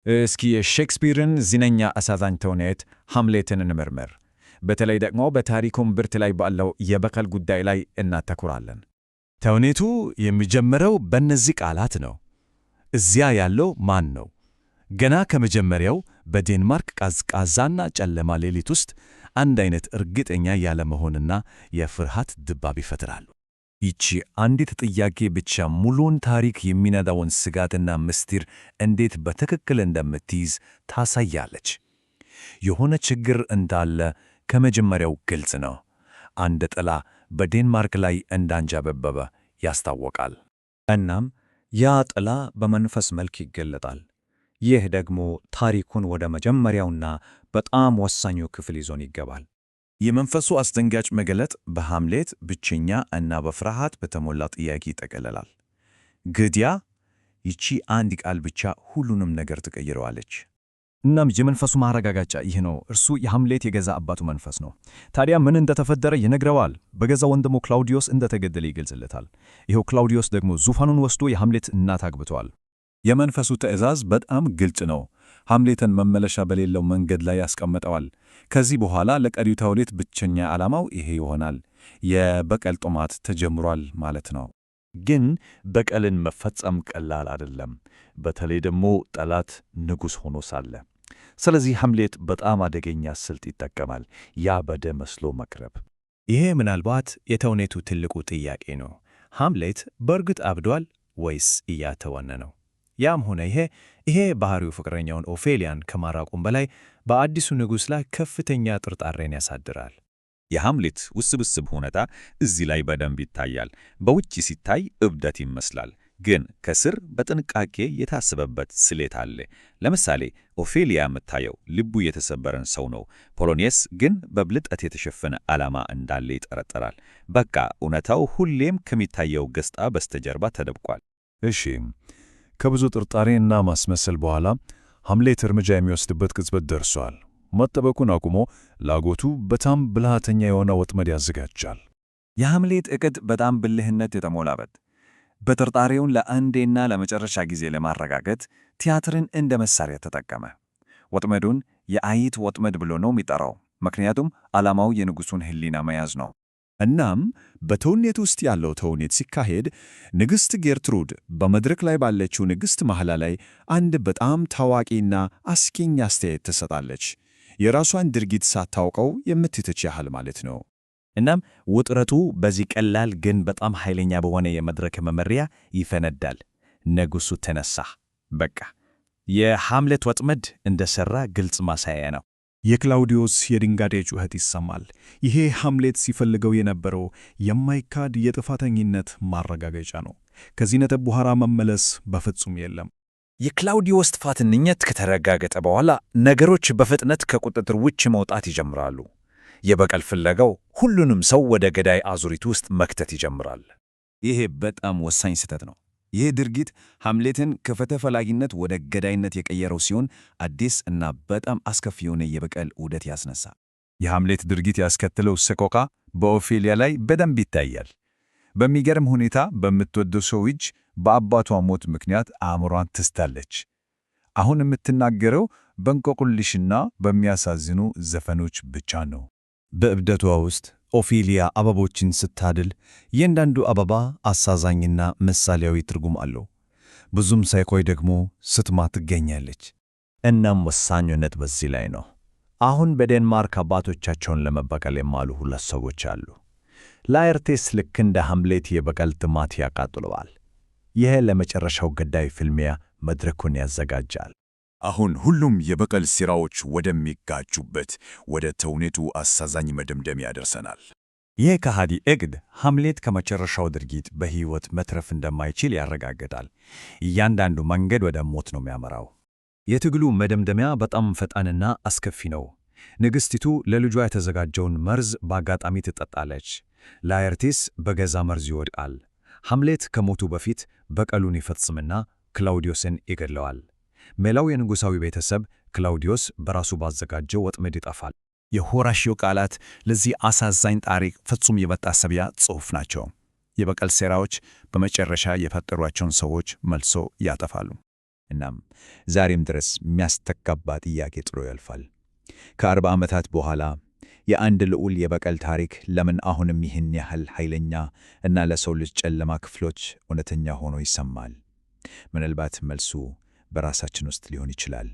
እስኪ የሼክስፒርን ዝነኛ አሳዛኝ ተውኔት ሃምሌትን እንመርምር። በተለይ ደግሞ በታሪኩም ብርት ላይ ባለው የበቀል ጉዳይ ላይ እናተኩራለን። ተውኔቱ የሚጀምረው በእነዚህ ቃላት ነው። እዚያ ያለው ማን ነው? ገና ከመጀመሪያው በዴንማርክ ቀዝቃዛና ጨለማ ሌሊት ውስጥ አንድ አይነት እርግጠኛ ያለመሆንና የፍርሃት ድባብ ይፈጥራሉ። ይቺ አንዲት ጥያቄ ብቻ ሙሉን ታሪክ የሚነዳውን ስጋትና ምስጢር እንዴት በትክክል እንደምትይዝ ታሳያለች። የሆነ ችግር እንዳለ ከመጀመሪያው ግልጽ ነው። አንድ ጥላ በዴንማርክ ላይ እንዳንዣበበ ያስታውቃል። እናም ያ ጥላ በመንፈስ መልክ ይገለጣል። ይህ ደግሞ ታሪኩን ወደ መጀመሪያውና በጣም ወሳኙ ክፍል ይዞን ይገባል። የመንፈሱ አስደንጋጭ መገለጥ በሃምሌት ብቸኛ እና በፍርሃት በተሞላ ጥያቄ ይጠቀልላል። ግድያ፣ ይቺ አንድ ቃል ብቻ ሁሉንም ነገር ትቀይረዋለች። እናም የመንፈሱ ማረጋጋጫ ይህ ነው። እርሱ የሃምሌት የገዛ አባቱ መንፈስ ነው። ታዲያ ምን እንደተፈጠረ ይነግረዋል። በገዛ ወንድሙ ክላውዲዮስ እንደተገደለ ይገልጽለታል። ይኸው ክላውዲዮስ ደግሞ ዙፋኑን ወስዶ የሃምሌት እናት አግብተዋል። የመንፈሱ ትዕዛዝ በጣም ግልጽ ነው። ሃምሌትን መመለሻ በሌለው መንገድ ላይ ያስቀምጠዋል። ከዚህ በኋላ ለቀሪው ተውኔት ብቸኛ ዓላማው ይሄ ይሆናል። የበቀል ጦማት ተጀምሯል ማለት ነው። ግን በቀልን መፈጸም ቀላል አይደለም፣ በተለይ ደግሞ ጠላት ንጉሥ ሆኖ ሳለ። ስለዚህ ሃምሌት በጣም አደገኛ ስልት ይጠቀማል፣ ያበደ መስሎ መቅረብ። ይሄ ምናልባት የተውኔቱ ትልቁ ጥያቄ ነው። ሃምሌት በእርግጥ አብዷል ወይስ እያተወነ ነው? ያም ሆነ ይሄ ባህሪው ፍቅረኛውን ኦፌሊያን ከማራቁም በላይ በአዲሱ ንጉሥ ላይ ከፍተኛ ጥርጣሬን ያሳድራል። የሃምሌት ውስብስብ ሁኔታ እዚህ ላይ በደንብ ይታያል። በውጭ ሲታይ እብደት ይመስላል፣ ግን ከስር በጥንቃቄ የታሰበበት ስሌት አለ። ለምሳሌ ኦፌሊያ የምታየው ልቡ የተሰበረን ሰው ነው። ፖሎኒየስ ግን በብልጠት የተሸፈነ ዓላማ እንዳለ ይጠረጠራል። በቃ እውነታው ሁሌም ከሚታየው ገጽታ በስተጀርባ ተደብቋል። እሺ፣ ከብዙ ጥርጣሬና ማስመሰል በኋላ ሃምሌት እርምጃ የሚወስድበት ቅጽበት ደርሷል። መጠበቁን አቁሞ ላጎቱ በጣም ብልሃተኛ የሆነ ወጥመድ ያዘጋጃል። የሃምሌት ዕቅድ በጣም ብልህነት የተሞላበት፣ በጥርጣሬውን ለአንዴና ለመጨረሻ ጊዜ ለማረጋገጥ ቲያትርን እንደ መሳሪያ ተጠቀመ። ወጥመዱን የአይት ወጥመድ ብሎ ነው የሚጠራው፣ ምክንያቱም ዓላማው የንጉሡን ሕሊና መያዝ ነው። እናም በተውኔት ውስጥ ያለው ተውኔት ሲካሄድ ንግሥት ጌርትሩድ በመድረክ ላይ ባለችው ንግሥት መሐላ ላይ አንድ በጣም ታዋቂና አስቂኝ አስተያየት ትሰጣለች። የራሷን ድርጊት ሳታውቀው የምትተች ያህል ማለት ነው። እናም ውጥረቱ በዚህ ቀላል ግን በጣም ኃይለኛ በሆነ የመድረክ መመሪያ ይፈነዳል። ንጉሡ ተነሳ። በቃ የሃምሌት ወጥመድ እንደሠራ ግልጽ ማሳያ ነው። የክላውዲዮስ የድንጋጤ ጩኸት ይሰማል። ይሄ ሃምሌት ሲፈልገው የነበረው የማይካድ የጥፋተኝነት ማረጋገጫ ነው። ከዚህ ነጥብ በኋላ መመለስ በፍጹም የለም። የክላውዲዮስ ጥፋተኝነት ከተረጋገጠ በኋላ ነገሮች በፍጥነት ከቁጥጥር ውጭ መውጣት ይጀምራሉ። የበቀል ፍለጋው ሁሉንም ሰው ወደ ገዳይ አዙሪት ውስጥ መክተት ይጀምራል። ይሄ በጣም ወሳኝ ስህተት ነው። ይህ ድርጊት ሃምሌትን ከፍትሕ ፈላጊነት ወደ ገዳይነት የቀየረው ሲሆን አዲስ እና በጣም አስከፊ የሆነ የበቀል ዑደት ያስነሳል። የሃምሌት ድርጊት ያስከተለው ሰቆቃ በኦፌሊያ ላይ በደንብ ይታያል። በሚገርም ሁኔታ በምትወደው ሰው እጅ በአባቷ ሞት ምክንያት አእምሯን ትስታለች። አሁን የምትናገረው በእንቆቅልሽና በሚያሳዝኑ ዘፈኖች ብቻ ነው። በእብደቷ ውስጥ ኦፌሊያ አበቦችን ስታድል እያንዳንዱ አበባ አሳዛኝና ምሳሌያዊ ትርጉም አለው። ብዙም ሳይቆይ ደግሞ ስትማ ትገኛለች። እናም ወሳኙነት በዚህ ላይ ነው። አሁን በዴንማርክ አባቶቻቸውን ለመበቀል የማሉ ሁለት ሰዎች አሉ። ላየርቴስ ልክ እንደ ሃምሌት የበቀል ጥማት ያቃጥለዋል። ይህ ለመጨረሻው ገዳይ ፍልሚያ መድረኩን ያዘጋጃል። አሁን ሁሉም የበቀል ሥራዎች ወደሚጋጁበት ወደ ተውኔቱ አሳዛኝ መደምደሚያ ያደርሰናል። ይህ ከሃዲ ዕቅድ ሃምሌት ከመጨረሻው ድርጊት በሕይወት መትረፍ እንደማይችል ያረጋግጣል። እያንዳንዱ መንገድ ወደ ሞት ነው የሚያመራው። የትግሉ መደምደሚያ በጣም ፈጣንና አስከፊ ነው። ንግሥቲቱ ለልጇ የተዘጋጀውን መርዝ በአጋጣሚ ትጠጣለች። ላየርቴስ በገዛ መርዝ ይወድቃል። ሃምሌት ከሞቱ በፊት በቀሉን ይፈጽምና ክላውዲዮስን ይገድለዋል። መላው የንጉሣዊ ቤተሰብ ክላውዲዮስ በራሱ ባዘጋጀው ወጥመድ ይጠፋል። የሆራሽዮ ቃላት ለዚህ አሳዛኝ ታሪክ ፍጹም የመታሰቢያ ጽሑፍ ናቸው። የበቀል ሴራዎች በመጨረሻ የፈጠሯቸውን ሰዎች መልሶ ያጠፋሉ። እናም ዛሬም ድረስ የሚያስተጋባ ጥያቄ ጥሎ ያልፋል። ከ40 ዓመታት በኋላ የአንድ ልዑል የበቀል ታሪክ ለምን አሁንም ይህን ያህል ኃይለኛ እና ለሰው ልጅ ጨለማ ክፍሎች እውነተኛ ሆኖ ይሰማል? ምናልባት መልሱ በራሳችን ውስጥ ሊሆን ይችላል።